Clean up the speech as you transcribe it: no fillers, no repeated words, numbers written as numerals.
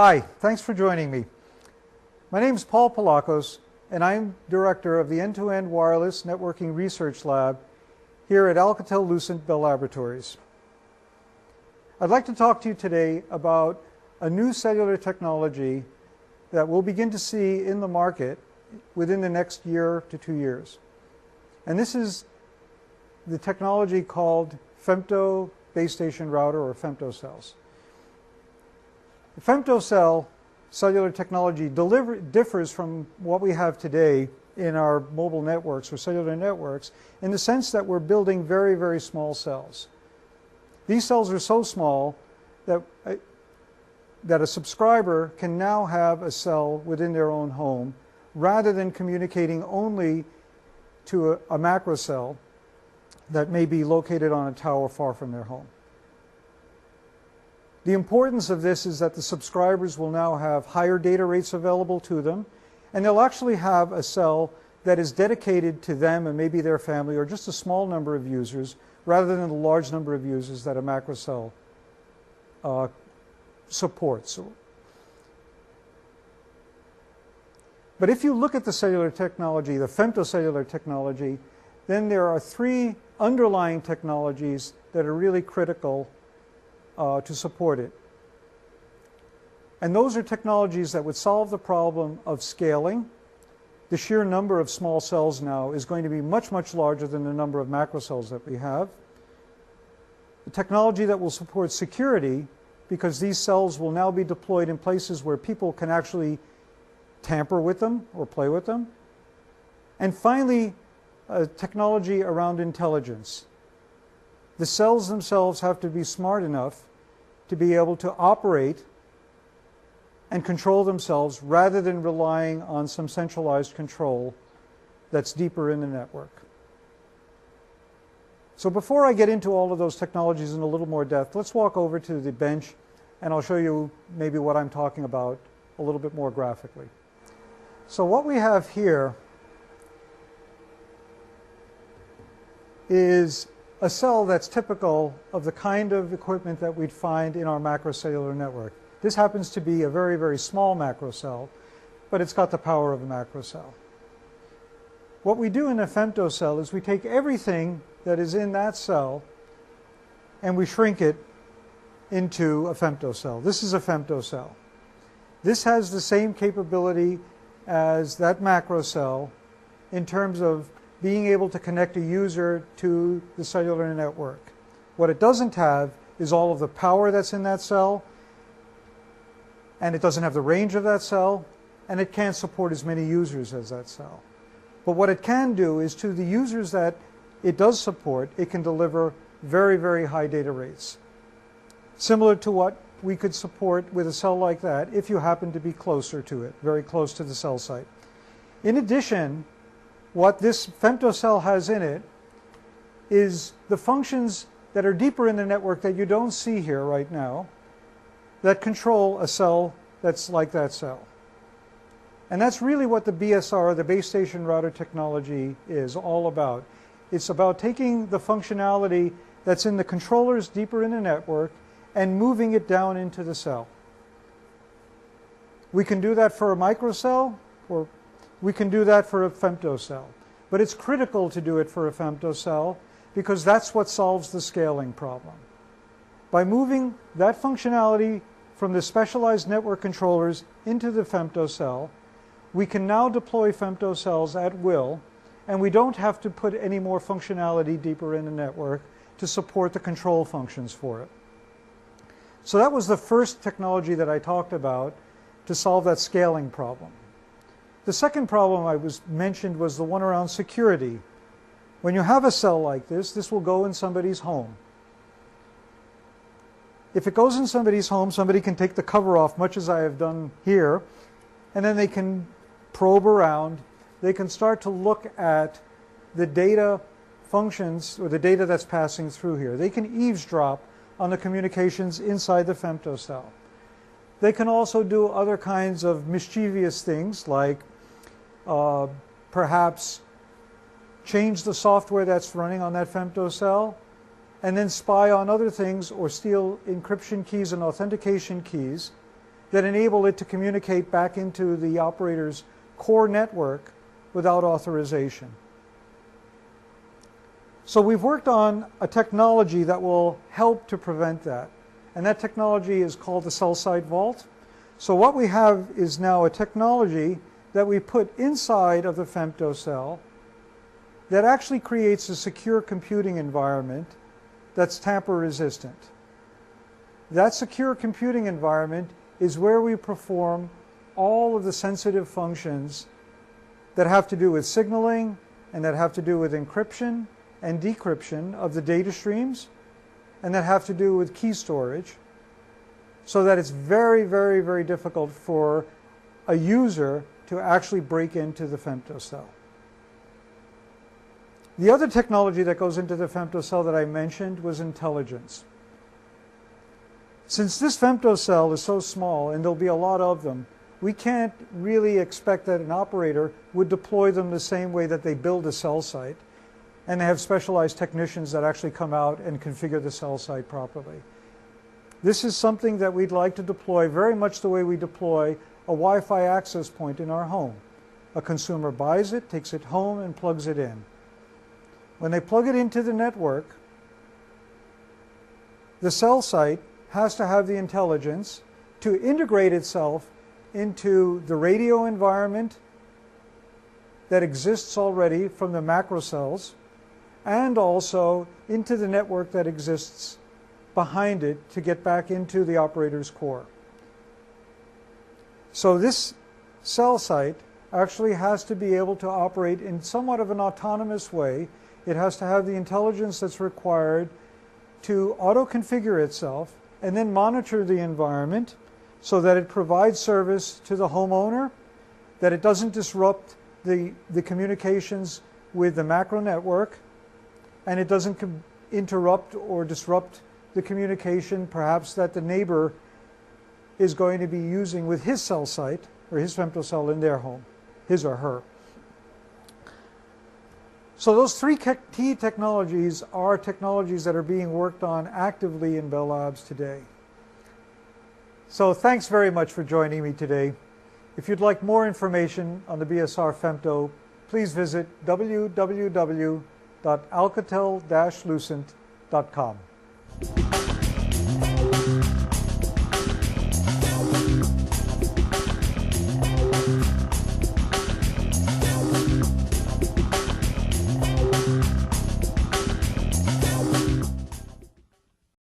Hi, thanks for joining me. My name is Paul Palankos, and I'm director of the End-to-End Wireless Networking Research Lab here at Alcatel-Lucent Bell Laboratories. I'd like to talk to you today about a new cellular technology that we'll begin to see in the market within the next year to 2 years. And this is the technology called Femto base station router, or Femto cells. The Femto cell cellular technology differs from what we have today in our mobile networks or cellular networks in the sense that we're building very, very small cells. These cells are so small that a subscriber can now have a cell within their own home rather than communicating only to a macro cell that may be located on a tower far from their home. The importance of this is that the subscribers will now have higher data rates available to them, and they'll actually have a cell that is dedicated to them and maybe their family or just a small number of users rather than the large number of users that a macro cell supports. But if you look at the cellular technology, the femtocellular technology, then there are three underlying technologies that are really critical to support it. And those are technologies that would solve the problem of scaling. The sheer number of small cells now is going to be much, much larger than the number of macro cells that we have. The technology that will support security, because these cells will now be deployed in places where people can actually tamper with them or play with them. And finally, technology around intelligence. The cells themselves have to be smart enough to be able to operate and control themselves rather than relying on some centralized control that's deeper in the network. So before I get into all of those technologies in a little more depth, let's walk over to the bench and I'll show you maybe what I'm talking about a little bit more graphically. So what we have here is a cell that's typical of the kind of equipment that we'd find in our macrocellular network. This happens to be a very, very small macro cell, but it's got the power of a macro cell. What we do in a femto cell is we take everything that is in that cell and we shrink it into a femto cell. This is a femto cell. This has the same capability as that macro cell in terms of being able to connect a user to the cellular network. What it doesn't have is all of the power that's in that cell, and it doesn't have the range of that cell, and it can't support as many users as that cell. But what it can do is to the users that it does support, it can deliver very, very high data rates. Similar to what we could support with a cell like that if you happen to be closer to it, very close to the cell site. In addition, what this femto cell has in it is the functions that are deeper in the network that you don't see here right now that control a cell that's like that cell. And that's really what the BSR, the base station router technology, is all about. It's about taking the functionality that's in the controllers deeper in the network and moving it down into the cell. We can do that for a microcell, or we can do that for a femto cell. But it's critical to do it for a femto cell because that's what solves the scaling problem. By moving that functionality from the specialized network controllers into the femto cell, we can now deploy femto cells at will, and we don't have to put any more functionality deeper in the network to support the control functions for it. So that was the first technology that I talked about to solve that scaling problem. The second problem I mentioned was the one around security. When you have a cell like this will go in somebody's home. If it goes in somebody's home, somebody can take the cover off, much as I have done here, and then they can probe around. They can start to look at the data functions or the data that's passing through here. They can eavesdrop on the communications inside the femto cell. They can also do other kinds of mischievous things like perhaps change the software that's running on that femto cell and then spy on other things or steal encryption keys and authentication keys that enable it to communicate back into the operator's core network without authorization. So we've worked on a technology that will help to prevent that. And that technology is called the cell site vault. So what we have is now a technology that we put inside of the femto cell that actually creates a secure computing environment that's tamper resistant. That secure computing environment is where we perform all of the sensitive functions that have to do with signaling and that have to do with encryption and decryption of the data streams and that have to do with key storage, so that it's very, very, very difficult for a user to actually break into the femto cell. The other technology that goes into the femto cell that I mentioned was intelligence. Since this femto cell is so small, and there'll be a lot of them, we can't really expect that an operator would deploy them the same way that they build a cell site, and they have specialized technicians that actually come out and configure the cell site properly. This is something that we'd like to deploy very much the way we deploy a Wi-Fi access point in our home. A consumer buys it, takes it home, and plugs it in. When they plug it into the network, the cell site has to have the intelligence to integrate itself into the radio environment that exists already from the macro cells, and also into the network that exists behind it to get back into the operator's core. So this cell site actually has to be able to operate in somewhat of an autonomous way. It has to have the intelligence that's required to auto-configure itself and then monitor the environment so that it provides service to the homeowner, that it doesn't disrupt the communications with the macro network, and it doesn't interrupt or disrupt the communication perhaps that the neighbor is going to be using with his cell site or his femto cell in their home, his or her. So those three key technologies are technologies that are being worked on actively in Bell Labs today. So thanks very much for joining me today. If you'd like more information on the BSR Femto, please visit www.alcatel-lucent.com.